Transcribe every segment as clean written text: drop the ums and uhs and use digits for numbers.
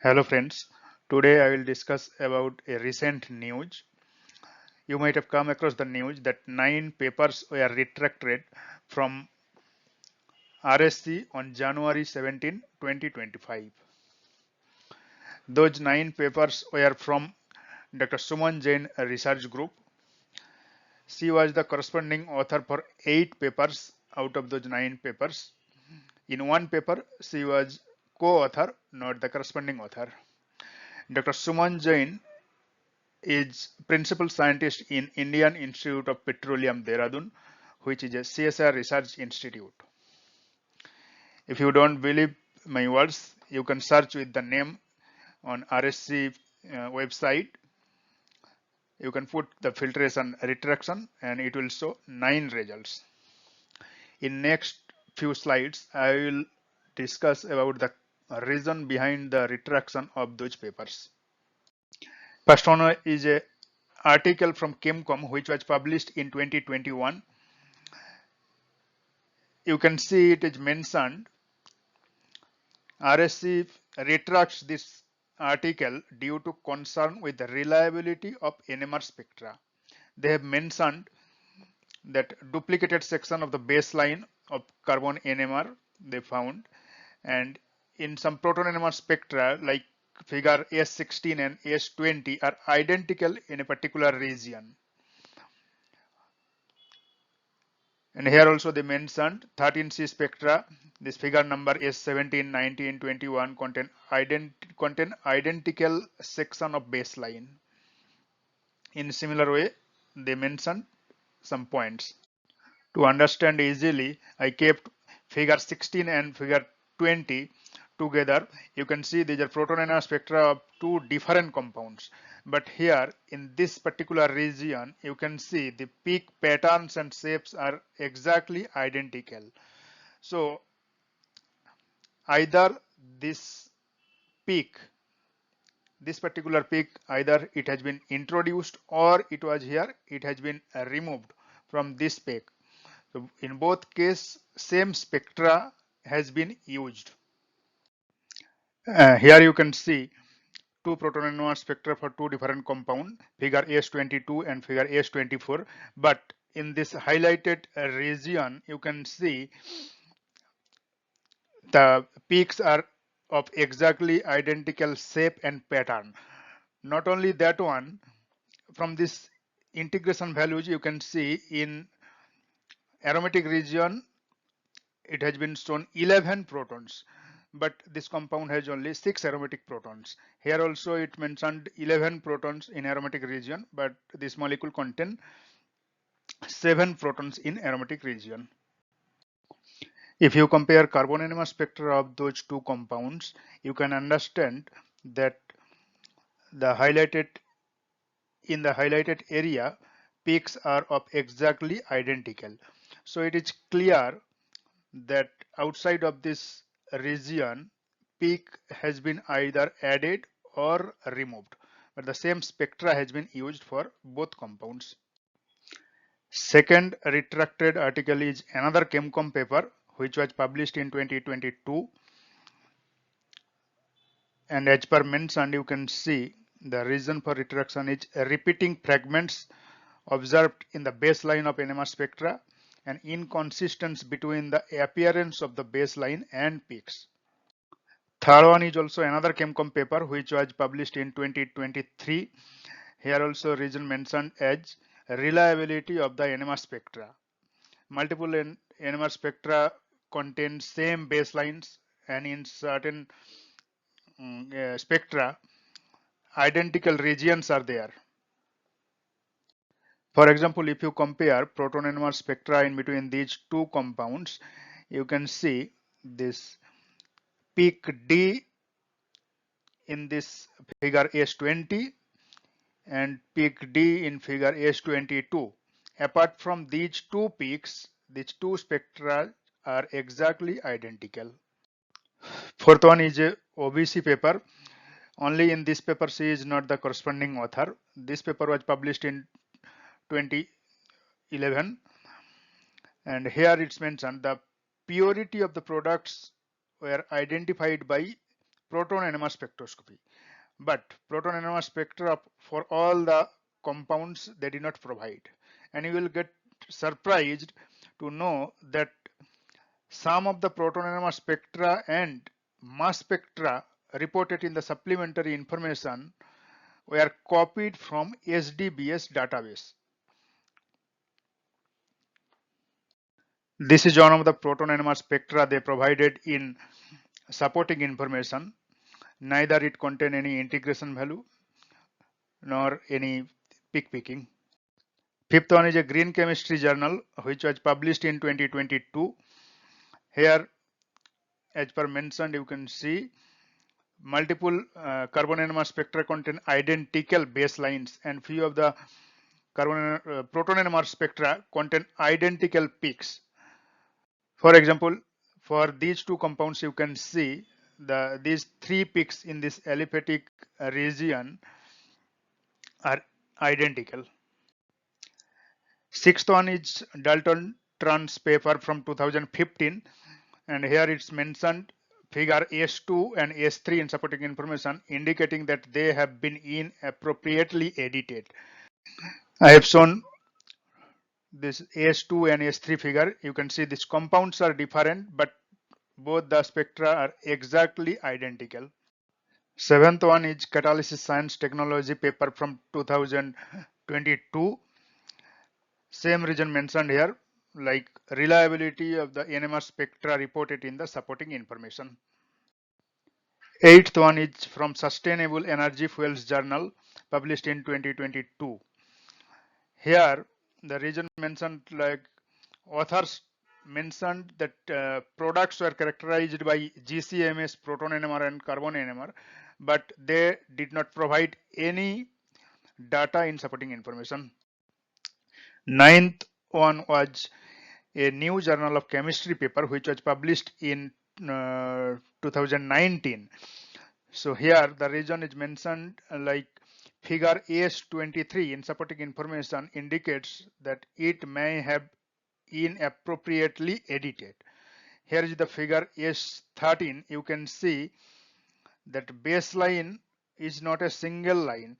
Hello friends, today I will discuss about a recent news. You might have come across the news that 9 papers were retracted from RSC on January 17, 2025. Those 9 papers were from Dr. Suman Jain Research Group. She was the corresponding author for 8 papers out of those 9 papers. In one paper, she was co-author, not the corresponding author. Dr. Suman Jain is principal scientist in Indian Institute of Petroleum, Dehradun, which is a CSR research institute. If you don't believe my words, you can search with the name on RSC website. You can put the filtration retraction and it will show 9 results. In next few slides, I will discuss about the reason behind the retraction of those papers. First one is a article from Chemcom which was published in 2021. You can see it is mentioned. RSC retracts this article due to concern with the reliability of NMR spectra. They have mentioned that duplicated section of the baseline of carbon NMR they found, and in some proton NMR spectra like figure S16 and S20 are identical in a particular region. And here also they mentioned 13C spectra, this figure number is 17, 19, 21 contain identical section of baseline. In similar way, they mentioned some points. To understand easily, I kept figure 16 and figure 20 together. You can see these are proton NMR spectra of two different compounds. But here in this particular region, you can see the peak patterns and shapes are exactly identical. So either this peak, this particular peak, either it has been introduced or it was here, it has been removed from this peak. So in both cases, same spectra has been used. Here you can see two proton NMR spectra for two different compounds, figure S22 and figure S24. But in this highlighted region, you can see the peaks are of exactly identical shape and pattern. Not only that one, from this integration values, you can see in aromatic region, it has been shown 11 protons, but this compound has only 6 aromatic protons. Here also it mentioned 11 protons in aromatic region, but this molecule contain 7 protons in aromatic region. If you compare carbon NMR spectra of those two compounds, you can understand that the highlighted in the highlighted area peaks are of exactly identical. So it is clear that outside of this region, peak has been either added or removed, but the same spectra has been used for both compounds. Second retracted article is another Chemcom paper which was published in 2022, and as per mentioned, you can see the reason for retraction is repeating fragments observed in the baseline of NMR spectra and inconsistency between the appearance of the baseline and peaks. Third one is also another Chemcom paper which was published in 2023. Here also reason mentioned as reliability of the NMR spectra. Multiple NMR spectra contain same baselines, and in certain spectra identical regions are there. For example, if you compare proton NMR spectra in between these two compounds, you can see this peak D in this figure S20 and peak D in figure S22. Apart from these two peaks, these two spectra are exactly identical. Fourth one is a OBC paper. Only in this paper she is not the corresponding author. This paper was published in 2011, and here it's mentioned the purity of the products were identified by proton NMR spectroscopy. But proton NMR spectra for all the compounds they did not provide. And you will get surprised to know that some of the proton NMR spectra and mass spectra reported in the supplementary information were copied from SDBS database. This is one of the proton NMR spectra they provided in supporting information. Neither it contain any integration value nor any peak picking. Fifth one is a green chemistry journal which was published in 2022. Here, as per mentioned, you can see multiple carbon NMR spectra contain identical baselines, and few of the proton NMR spectra contain identical peaks. For example, for these two compounds, you can see these three peaks in this aliphatic region are identical. Sixth one is Dalton Trans paper from 2015, and here it's mentioned figure S2 and S3 in supporting information indicating that they have been inappropriately edited. I have shown this S2 and S3 figure. You can see these compounds are different, but both the spectra are exactly identical. Seventh one is Catalysis Science Technology paper from 2022. Same reason mentioned here, like reliability of the NMR spectra reported in the supporting information. Eighth one is from Sustainable Energy Fuels Journal, published in 2022. Here, the reason mentioned, like authors mentioned that products were characterized by GCMS, proton NMR and carbon NMR, but they did not provide any data in supporting information. Ninth one was a new Journal of Chemistry paper which was published in 2019. So here the reason is mentioned like figure S23 in supporting information indicates that it may have inappropriately edited. Here is the figure S13. You can see that baseline is not a single line.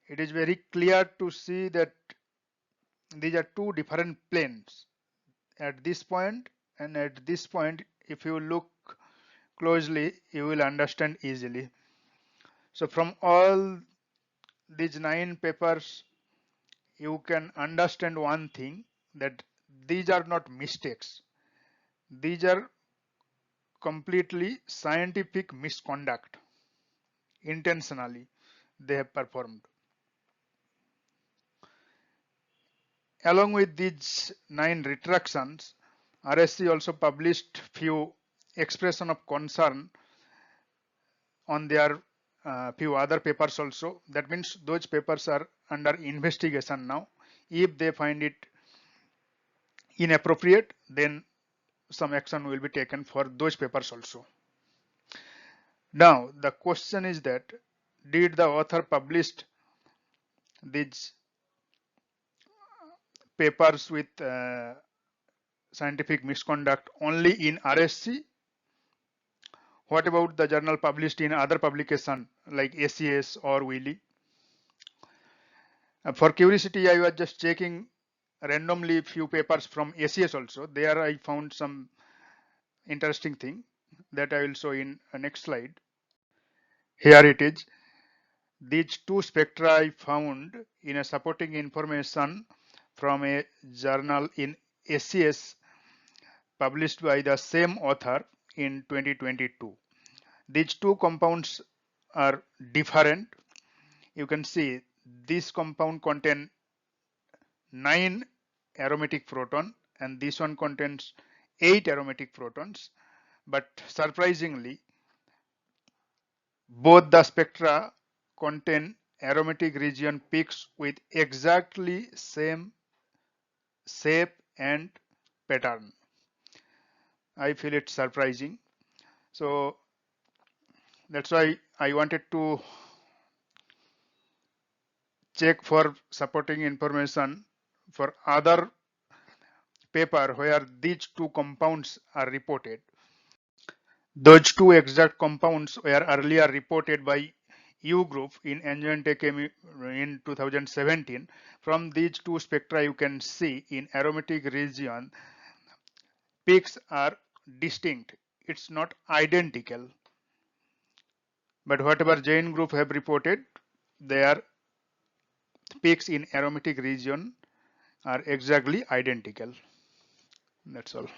It is very clear to see that these are two different planes at this point and at this point. If you look closely, you will understand easily. So from all these 9 papers, you can understand one thing, that these are not mistakes. These are completely scientific misconduct. Intentionally, they have performed. Along with these 9 retractions, RSC also published few expression of concern on their few other papers also. That means those papers are under investigation now. If they find it inappropriate, then some action will be taken for those papers also. Now the question is that did the author published these papers with scientific misconduct only in RSC? What about the journal published in other publication like ACS or Wiley? For curiosity, I was just checking randomly few papers from ACS also. There I found some interesting thing that I will show in a next slide. Here it is. These two spectra I found in a supporting information from a journal in ACS published by the same author in 2022. These two compounds are different. You can see this compound contains 9 aromatic proton and this one contains 8 aromatic protons, but surprisingly both the spectra contain aromatic region peaks with exactly same shape and pattern. I feel it surprising. So that's why I wanted to check for supporting information for other paper where these two compounds are reported. Those two exact compounds were earlier reported by U group in Enjoyante in 2017. From these two spectra, you can see in aromatic region, peaks are distinct. It's not identical, but whatever Jain group have reported, their peaks in aromatic region are exactly identical. That's all.